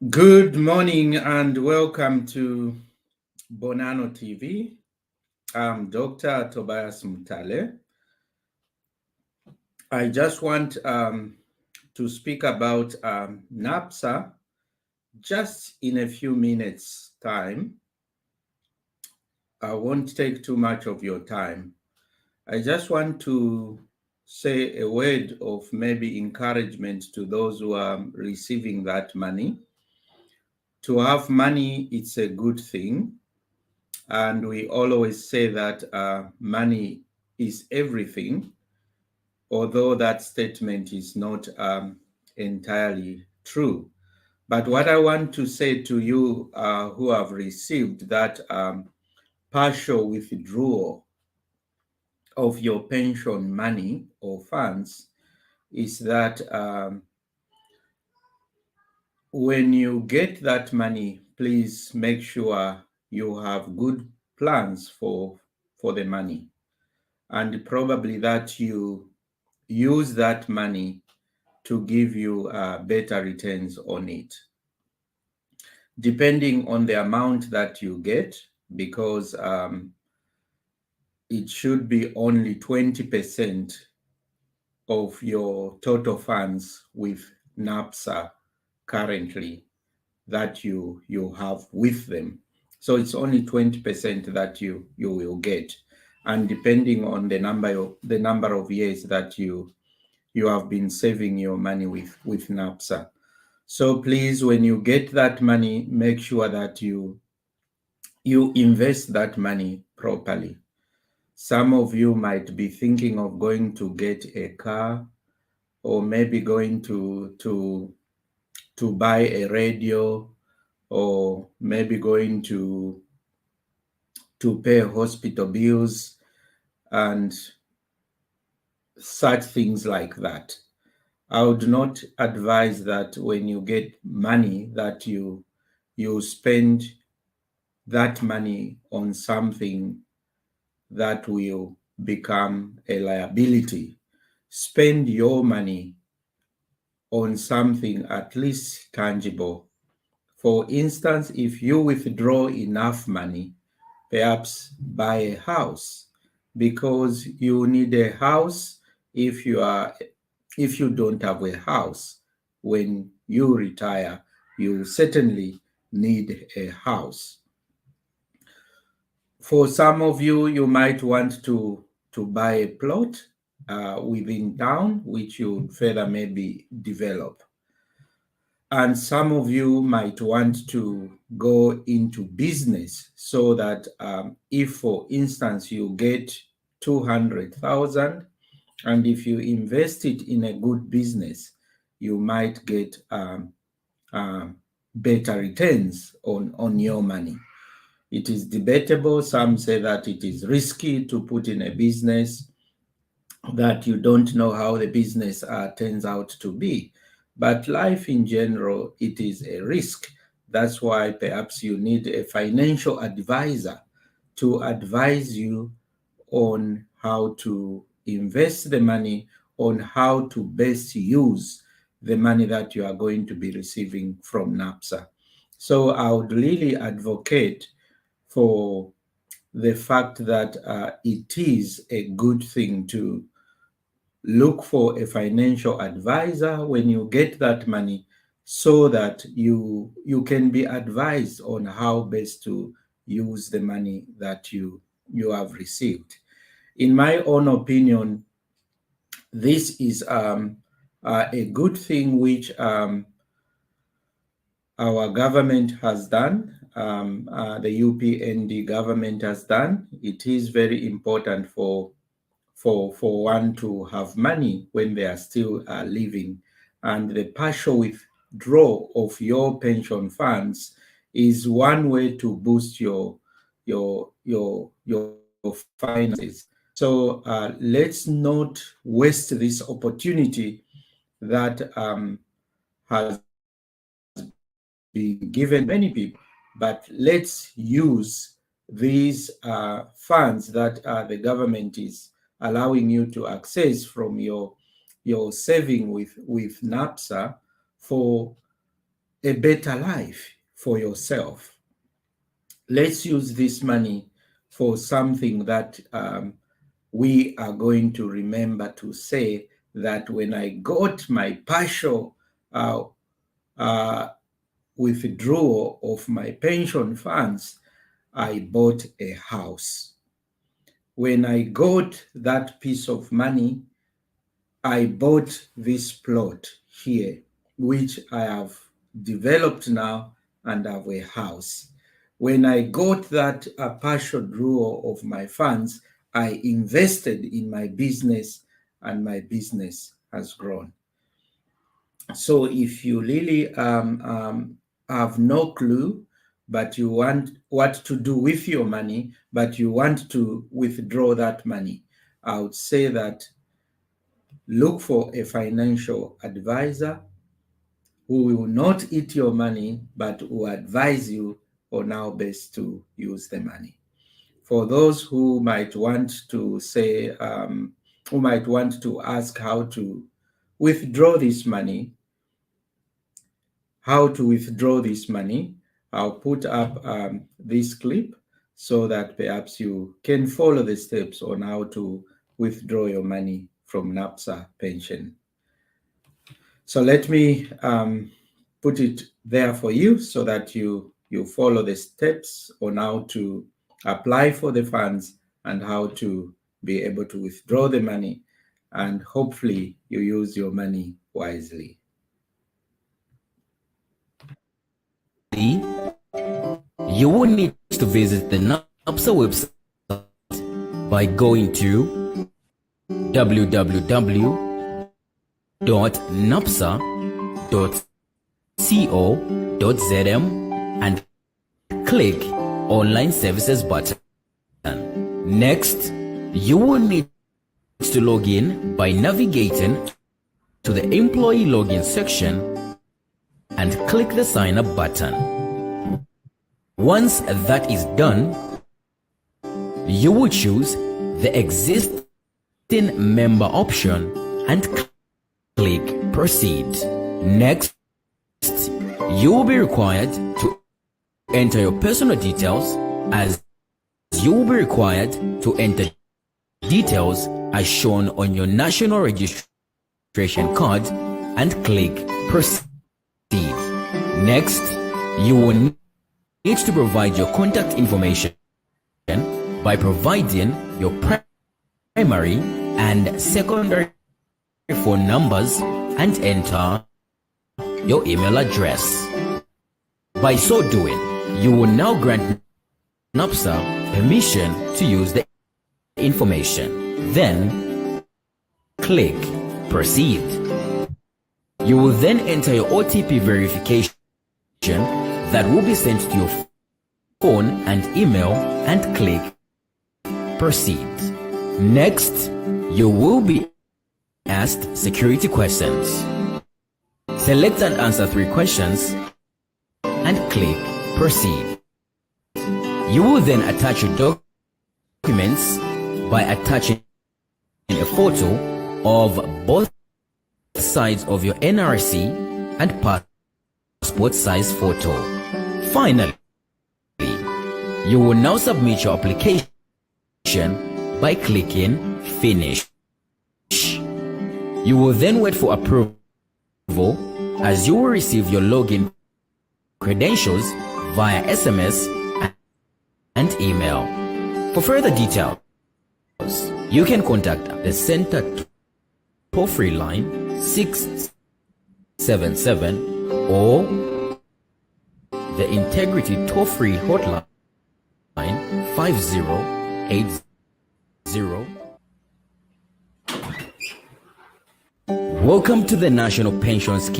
Good morning and welcome to Bonano TV. I'm Dr. Tobias Mutale. I just want to speak about Napsa just in a few minutes' time. I won't take too much of your time. I just want to say a word of maybe encouragement to those who are receiving that money. To have money, it's a good thing. And we always say that money is everything, although that statement is not entirely true. But what I want to say to you who have received that partial withdrawal of your pension money or funds is that when you get that money, please make sure you have good plans for the money, and probably that you use that money to give you better returns on it, depending on the amount that you get, because it should be only 20% of your total funds with Napsa currently that you have with them. So it's only 20% that you will get, and depending on the number of years that you have been saving your money with Napsa. So please, when you get that money, make sure that you invest that money properly. Some of you might be thinking of going to get a car, or maybe going to buy a radio, or maybe going to pay hospital bills and such things like that. I would not advise that when you get money that you spend that money on something that will become a liability. Spend your money on something at least tangible. For instance, if you withdraw enough money, perhaps buy a house, because you need a house if you don't have a house. When you retire, you certainly need a house. For some of you, you might want to buy a plot within town, which you further maybe develop. And some of you might want to go into business, so that if, for instance, you get 200,000, and if you invest it in a good business, you might get better returns on your money. It is debatable. Some say that it is risky to put in a business that you don't know how the business turns out to be. But life in general, it is a risk. That's why perhaps you need a financial advisor to advise you on how to invest the money, on how to best use the money that you are going to be receiving from Napsa. So I would really advocate for the fact that it is a good thing to look for a financial advisor when you get that money, so that you can be advised on how best to use the money that you have received. In my own opinion, this is a good thing which our government has done, the UPND government has done. It is very important for one to have money when they are still living, and the partial withdrawal of your pension funds is one way to boost your finances. So let's not waste this opportunity that has been given to many people, but let's use these funds that the government is allowing you to access from your saving with Napsa for a better life for yourself. Let's use this money for something that we are going to remember to say that when I got my partial withdrawal of my pension funds, I bought a house. When I got that piece of money, I bought this plot here, which I have developed now and have a house. When I got that partial withdrawal of my funds, I invested in my business and my business has grown. So if you really have no clue, but you want what to do with your money, but you want to withdraw that money, I would say that look for a financial advisor who will not eat your money, but will advise you on how best to use the money. For those who might want to say, who might want to ask how to withdraw this money, I'll put up this clip so that perhaps you can follow the steps on how to withdraw your money from Napsa pension. So let me put it there for you so that you follow the steps on how to apply for the funds and how to be able to withdraw the money, and hopefully you use your money wisely. You will need to visit the Napsa website by going to www.napsa.co.zm and click Online Services button. Next, you will need to log in by navigating to the Employee Login section and click the Sign Up button. Once that is done, you will choose the Existing Member option and click Proceed. Next, you will be required to enter your personal details, as you will be required to enter details as shown on your national registration card and click Proceed. Next, you will need to provide your contact information by providing your primary and secondary phone numbers and enter your email address. By so doing, you will now grant Napsa permission to use the information. Then, click Proceed. You will then enter your OTP verification that will be sent to your phone and email and click Proceed. Next, you will be asked security questions. Select and answer 3 questions and click Proceed. You will then attach your documents by attaching a photo of both sides of your NRC and passport size photo. Finally, you will now submit your application by clicking Finish. You will then wait for approval, as you will receive your login credentials via SMS and email. For further details, you can contact the Center toll-free line 677 or the Integrity toll-free hotline 5080. Welcome to the National Pension Scheme.